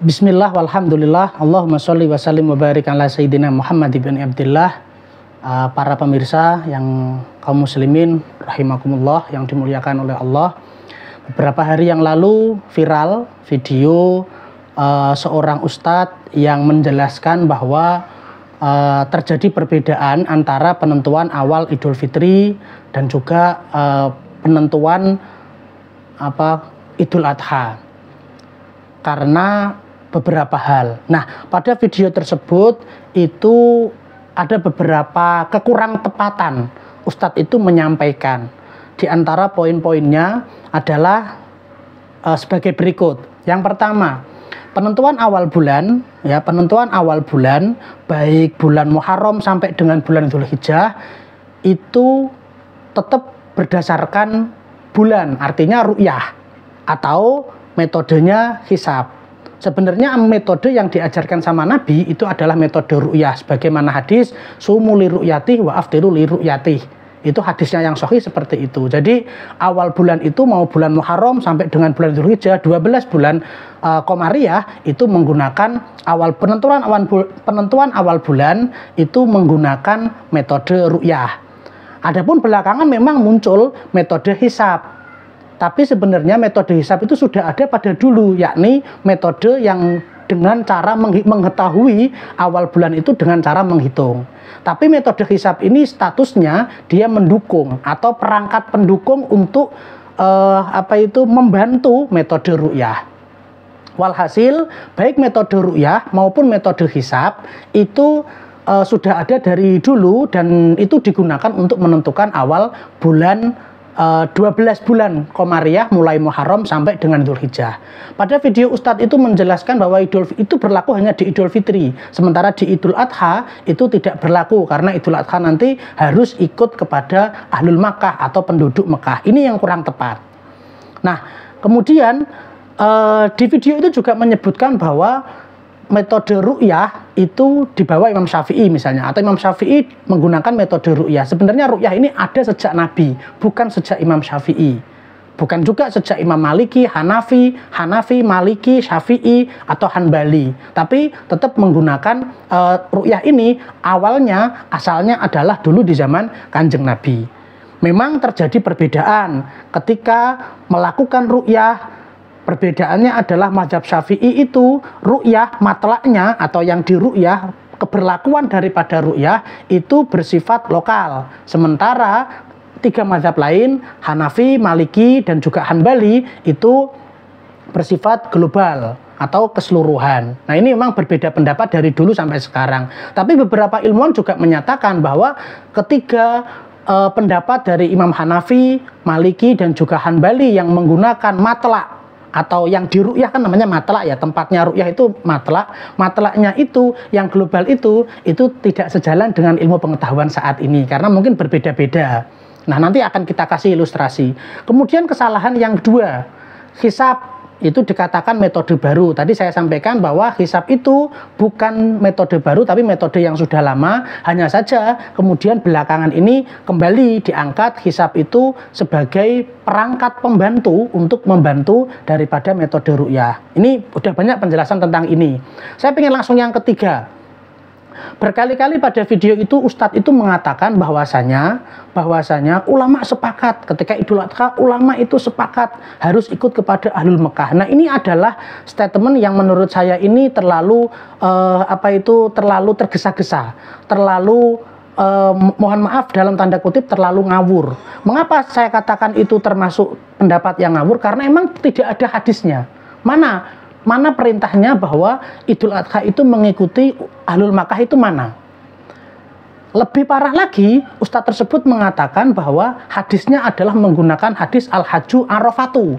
Bismillah walhamdulillah Allahumma sholli wa sallim wa barik ala sayyidina Muhammad ibn Abdillah. Para pemirsa yang kaum muslimin rahimakumullah yang dimuliakan oleh Allah. Beberapa hari yang lalu viral video seorang ustadz yang menjelaskan bahwa terjadi perbedaan antara penentuan awal Idul Fitri dan juga penentuan Idul Adha karena beberapa hal. Nah, pada video tersebut itu ada beberapa kekurang tepatan. Ustadz itu menyampaikan di antara poin-poinnya adalah sebagai berikut. Yang pertama, penentuan awal bulan, baik bulan Muharram sampai dengan bulan Dzulhijjah itu tetap berdasarkan bulan, artinya ru'yah atau metodenya hisab. Sebenarnya metode yang diajarkan sama Nabi itu adalah metode ru'yah, sebagaimana hadis sumu li ru'yatih wa aftiru li ru'yatih. Itu hadisnya yang sahih seperti itu. Jadi awal bulan itu mau bulan Muharram sampai dengan bulan Dzulhijjah 12 bulan Qamariyah itu menggunakan penentuan awal bulan itu menggunakan metode ru'yah. Adapun belakangan memang muncul metode hisab. Tapi sebenarnya metode hisab itu sudah ada pada dulu, yakni metode yang dengan cara mengetahui awal bulan itu dengan cara menghitung. Tapi metode hisab ini statusnya dia mendukung atau perangkat pendukung untuk membantu metode ru'yah. Walhasil baik metode ru'yah maupun metode hisab itu sudah ada dari dulu dan itu digunakan untuk menentukan awal bulan 12 bulan Qamariyah mulai Muharram sampai dengan Dzulhijjah. Pada video Ustadz itu menjelaskan bahwa itu berlaku hanya di Idul Fitri, sementara di Idul Adha itu tidak berlaku karena Idul Adha nanti harus ikut kepada Ahlul Makkah atau penduduk Mekah. Ini yang kurang tepat. Nah, kemudian di video itu juga menyebutkan bahwa metode ru'yah itu dibawa Imam Syafi'i misalnya, atau Imam Syafi'i menggunakan metode ru'yah. Sebenarnya ru'yah ini ada sejak Nabi, bukan sejak Imam Syafi'i. Bukan juga sejak Imam Maliki, Hanafi, Maliki, Syafi'i, atau Hanbali. Tapi tetap menggunakan ru'yah ini asalnya adalah dulu di zaman Kanjeng Nabi. Memang terjadi perbedaan ketika melakukan ru'yah. Perbedaannya adalah mazhab Syafi'i itu ru'yah matlaknya atau yang di ru'yah, keberlakuan daripada ru'yah itu bersifat lokal. Sementara tiga mazhab lain, Hanafi, Maliki, dan juga Hanbali itu bersifat global atau keseluruhan. Nah, ini memang berbeda pendapat dari dulu sampai sekarang. Tapi beberapa ilmuwan juga menyatakan bahwa ketiga pendapat dari Imam Hanafi, Maliki, dan juga Hanbali yang menggunakan matlak atau yang di ru'yah kan namanya matlak ya, tempatnya ru'yah itu matlaknya itu yang global itu tidak sejalan dengan ilmu pengetahuan saat ini karena mungkin berbeda-beda. Nah, nanti akan kita kasih ilustrasi. Kemudian kesalahan yang kedua, hisab itu dikatakan metode baru. Tadi saya sampaikan bahwa hisab itu bukan metode baru tapi metode yang sudah lama. Hanya saja kemudian belakangan ini kembali diangkat hisab itu sebagai perangkat pembantu untuk membantu daripada metode ru'yah. Ini udah banyak penjelasan tentang ini. Saya ingin langsung yang ketiga. Berkali-kali pada video itu Ustadz itu mengatakan bahwasanya ulama sepakat ketika Idul Adha, ulama itu sepakat harus ikut kepada Ahlul Mekah. Nah, ini adalah statement yang menurut saya ini terlalu terlalu tergesa-gesa, terlalu mohon maaf dalam tanda kutip terlalu ngawur. Mengapa saya katakan itu termasuk pendapat yang ngawur? Karena emang tidak ada hadisnya. Mana perintahnya bahwa Idul Adha itu mengikuti Ahlul Makkah itu mana? Lebih parah lagi, Ustadz tersebut mengatakan bahwa hadisnya adalah menggunakan hadis Al-Hajju Arafatu.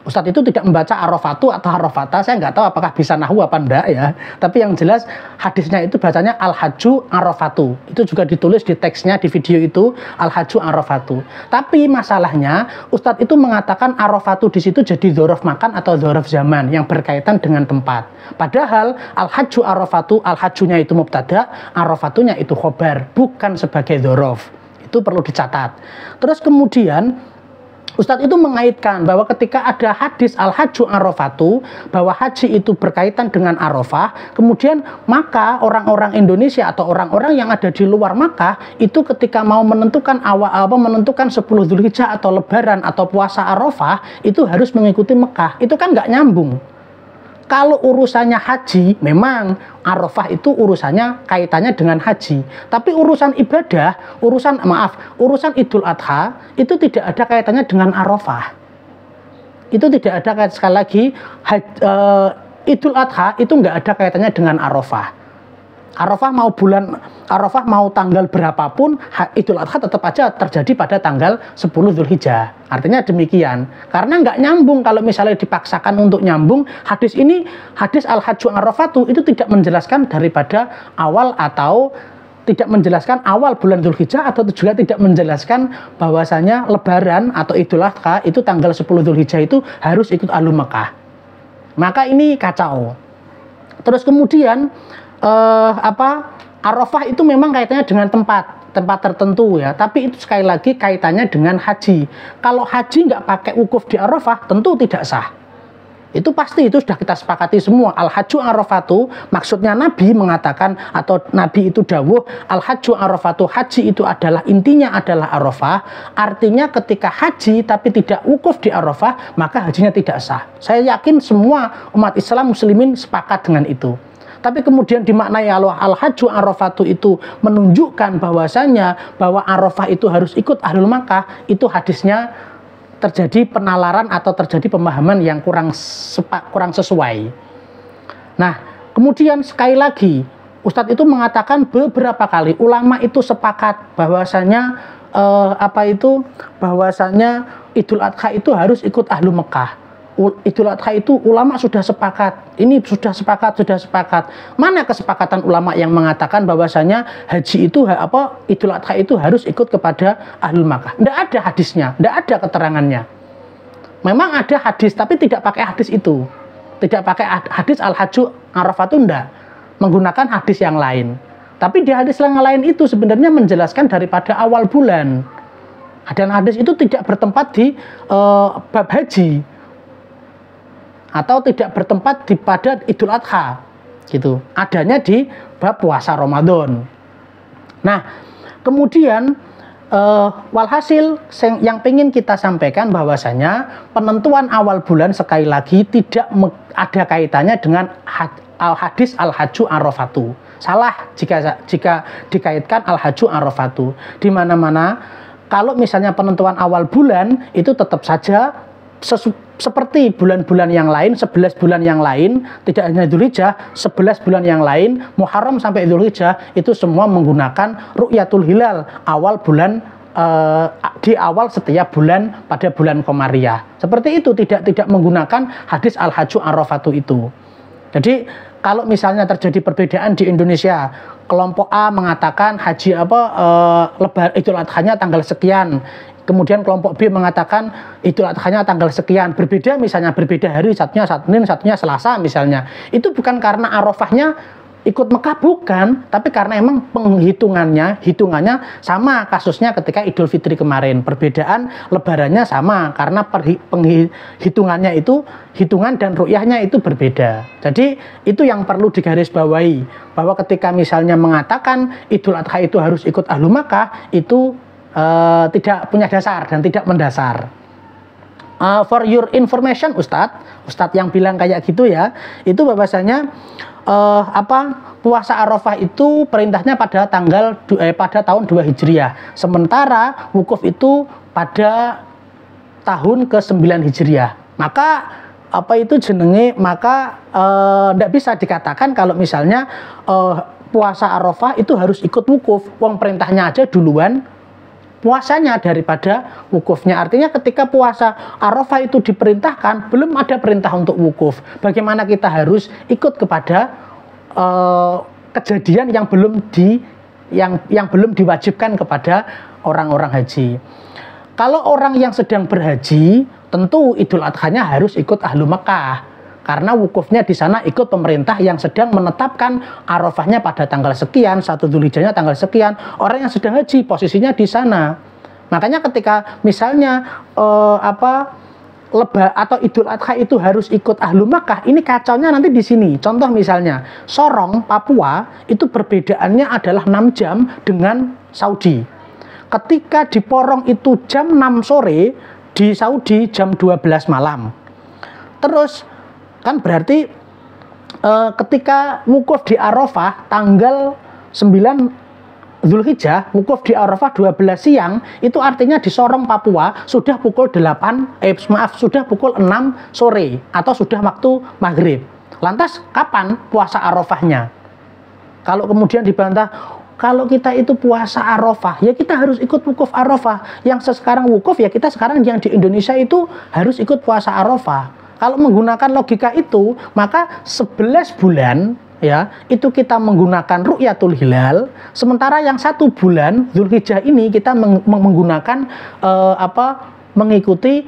Ustadz itu tidak membaca Arafatu atau Arafata, saya nggak tahu apakah bisa nahwu apa enggak ya. Tapi yang jelas hadisnya itu bacanya Al-Hajju Arafatu. Itu juga ditulis di teksnya di video itu Al-Hajju Arafatu. Tapi masalahnya Ustadz itu mengatakan Arafatu di situ jadi dzaraf makan atau dzaraf zaman yang berkaitan dengan tempat. Padahal Al-Hajju Arafatu, Al-Hajjunya itu mubtada, Arafatunya itu khobar, bukan sebagai dzaraf. Itu perlu dicatat. Terus kemudian Ustadz itu mengaitkan bahwa ketika ada hadis al-hajju arafatu, bahwa haji itu berkaitan dengan Arafah, kemudian maka orang-orang Indonesia atau orang-orang yang ada di luar Makkah itu ketika mau menentukan menentukan 10 Dzulhijjah atau Lebaran atau puasa Arafah itu harus mengikuti Mekah. Itu kan nggak nyambung. Kalau urusannya haji, memang Arafah itu urusannya kaitannya dengan haji. Tapi urusan ibadah, urusan Idul Adha itu tidak ada kaitannya dengan Arafah. Itu tidak ada kaitannya, sekali lagi, Idul Adha itu nggak ada kaitannya dengan Arafah. Arafah mau tanggal berapapun, Idul Adha tetap aja terjadi pada tanggal 10 Dzulhijjah. Artinya demikian. Karena nggak nyambung kalau misalnya dipaksakan untuk nyambung, hadis al-hajju arafatu itu tidak menjelaskan daripada awal atau tidak menjelaskan awal bulan Dzulhijjah atau juga tidak menjelaskan bahwasanya Lebaran atau Idul Adha itu tanggal 10 Dzulhijjah itu harus ikut Ahlu Mekah. Maka ini kacau. Terus kemudian Arafah itu memang kaitannya dengan tempat tertentu ya, tapi itu sekali lagi kaitannya dengan haji. Kalau haji nggak pakai wukuf di Arafah tentu tidak sah. Itu pasti, itu sudah kita sepakati semua. Al-hajju arafatu, maksudnya Nabi mengatakan atau Nabi itu dawuh al-hajju arafatu, haji itu adalah intinya adalah Arafah. Artinya ketika haji tapi tidak wukuf di Arafah, maka hajinya tidak sah. Saya yakin semua umat Islam muslimin sepakat dengan itu. Tapi kemudian dimaknai al-hajju arafatu itu menunjukkan bahwasanya bahwa Arafah itu harus ikut Ahlul Makkah, itu hadisnya terjadi penalaran atau terjadi pemahaman yang kurang sesuai. Nah, kemudian sekali lagi Ustadz itu mengatakan beberapa kali ulama itu sepakat bahwasanya bahwasanya Idul Adha itu harus ikut Ahlu Mekah. Idul Adha itu ulama sudah sepakat. Ini sudah sepakat. Mana kesepakatan ulama yang mengatakan bahwasanya haji itu Idul Adha itu harus ikut kepada Ahlul Makkah? Tidak ada hadisnya, tidak ada keterangannya. Memang ada hadis tapi tidak pakai hadis itu. Tidak pakai hadis al-hajju arafatu, tidak. Menggunakan hadis yang lain. Tapi di hadis yang lain itu sebenarnya menjelaskan daripada awal bulan. Dan hadis itu tidak bertempat di bab haji, atau tidak bertempat pada Idul Adha gitu. Adanya di bab puasa Ramadan. Nah, kemudian walhasil yang ingin kita sampaikan bahwasanya penentuan awal bulan sekali lagi tidak ada kaitannya dengan hadis al-hajju arafatu. Salah jika dikaitkan al-hajju arafatu. Di mana-mana kalau misalnya penentuan awal bulan itu tetap saja seperti bulan-bulan yang lain, 11 bulan yang lain, tidak hanya Dzulhijjah, 11 bulan yang lain, Muharram sampai Dzulhijjah, itu semua menggunakan ru'yatul hilal, awal bulan, di awal setiap bulan pada bulan Komariah. Seperti itu, tidak menggunakan hadis al-hajju arafatu itu. Jadi, kalau misalnya terjadi perbedaan di Indonesia, kelompok A mengatakan haji Idul Adha-nya tanggal sekian, kemudian kelompok B mengatakan Idul Adha-nya tanggal sekian, berbeda hari, satunya Senin, satunya Selasa misalnya. Itu bukan karena Arafahnya ikut Mekah, bukan, tapi karena emang hitungannya sama kasusnya ketika Idul Fitri kemarin. Perbedaan lebarannya sama karena hitungannya itu, hitungan dan ru'yahnya itu berbeda. Jadi itu yang perlu digarisbawahi, bahwa ketika misalnya mengatakan Idul Adha itu harus ikut Ahlu Makkah, itu tidak punya dasar dan tidak mendasar. For your information, Ustadz yang bilang kayak gitu ya, itu bahwasanya puasa Arafah itu perintahnya pada tahun 2 Hijriah, sementara wukuf itu pada tahun ke-9 Hijriah. Maka tidak bisa dikatakan kalau misalnya puasa Arafah itu harus ikut wukuf. Wong perintahnya aja duluan puasanya daripada wukufnya. Artinya ketika puasa Arafah itu diperintahkan, belum ada perintah untuk wukuf. Bagaimana kita harus ikut kepada kejadian yang belum diwajibkan kepada orang-orang haji. Kalau orang yang sedang berhaji, tentu Idul Adha-nya harus ikut Ahlu Mekah. Karena wukufnya di sana ikut pemerintah yang sedang menetapkan Arafahnya pada tanggal sekian, 1 Dzulhijjahnya tanggal sekian. Orang yang sedang haji posisinya di sana. Makanya ketika misalnya atau Idul Adha itu harus ikut Ahlu Makkah, ini kacaunya nanti di sini. Contoh misalnya, Sorong, Papua, itu perbedaannya adalah 6 jam dengan Saudi. Ketika di Porong itu jam 6 sore, di Saudi jam 12 malam. Terus, kan berarti ketika wukuf di Arafah, tanggal 9 Zulhijjah, wukuf di Arafah 12 siang, itu artinya di Sorong, Papua sudah pukul 6 sore atau sudah waktu maghrib. Lantas kapan puasa Arafahnya? Kalau kemudian dibantah, kalau kita itu puasa Arafah, ya kita harus ikut wukuf Arafah. Yang sekarang wukuf, ya kita sekarang yang di Indonesia itu harus ikut puasa Arafah. Kalau menggunakan logika itu, maka 11 bulan ya itu kita menggunakan ru'yatul hilal, sementara yang 1 bulan Zulhijjah ini kita menggunakan mengikuti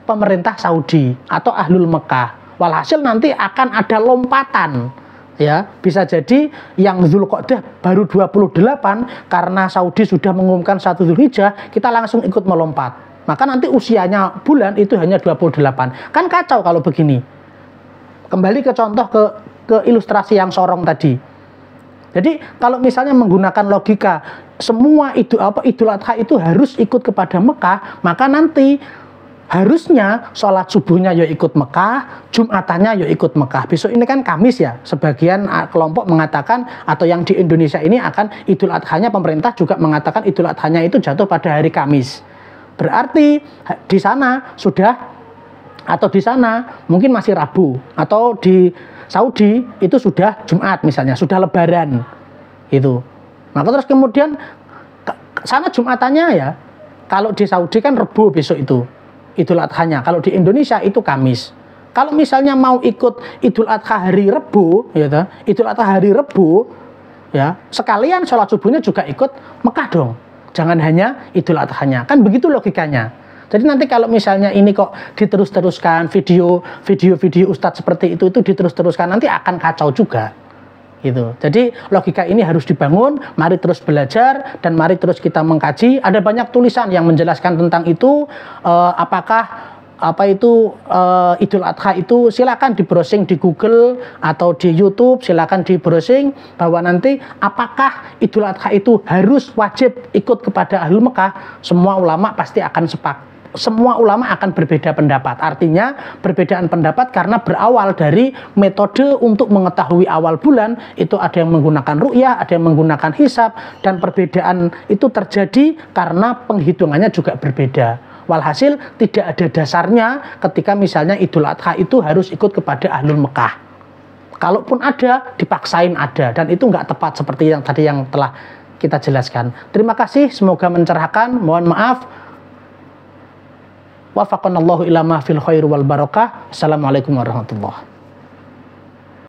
pemerintah Saudi atau Ahlul Mekah. Walhasil nanti akan ada lompatan, ya bisa jadi yang Zulqa'dah baru 28 karena Saudi sudah mengumumkan 1 Zulhijjah, kita langsung ikut melompat, maka nanti usianya bulan itu hanya 28. Kan kacau kalau begini. Kembali ke contoh ke ilustrasi yang Sorong tadi. Jadi kalau misalnya menggunakan logika semua Idul Adha itu harus ikut kepada Mekah, maka nanti harusnya sholat subuhnya ya ikut Mekah, Jumatannya ya ikut Mekah. Besok ini kan Kamis ya, sebagian kelompok mengatakan, atau yang di Indonesia ini akan Idul Adhanya, pemerintah juga mengatakan Idul Adhanya itu jatuh pada hari Kamis. Berarti di sana sudah, atau di sana mungkin masih Rabu, atau di Saudi itu sudah Jumat misalnya, sudah Lebaran itu. Maka terus kemudian sana Jumatannya ya, kalau di Saudi kan Rebu besok itu Idul Adhanya, kalau di Indonesia itu Kamis. Kalau misalnya mau ikut Idul Adha hari Rebu, ya, Idul Adha hari Rebu, ya sekalian sholat subuhnya juga ikut Mekah dong. Jangan hanya Idul Adhanya, kan begitu logikanya. Jadi nanti kalau misalnya ini kok diterus-teruskan video Ustadz seperti itu diterus-teruskan, nanti akan kacau juga gitu. Jadi logika ini harus dibangun, mari terus belajar dan mari terus kita mengkaji. Ada banyak tulisan yang menjelaskan tentang itu, Idul Adha itu, silakan di browsing di Google atau di YouTube, silakan di browsing bahwa nanti apakah Idul Adha itu harus wajib ikut kepada Ahlul Mekah. Semua ulama pasti akan semua ulama akan berbeda pendapat. Artinya perbedaan pendapat karena berawal dari metode untuk mengetahui awal bulan. Itu ada yang menggunakan ru'yah, ada yang menggunakan hisab, dan perbedaan itu terjadi karena penghitungannya juga berbeda. Walhasil tidak ada dasarnya ketika misalnya Idul Adha itu harus ikut kepada Ahlul Mekah. Kalaupun ada, dipaksain ada, dan itu nggak tepat seperti yang tadi yang telah kita jelaskan. Terima kasih, semoga mencerahkan. Mohon maaf. Wafaqanallahu ila ma fil khair wal barakah. Assalamualaikum warahmatullahi wabarakatuh.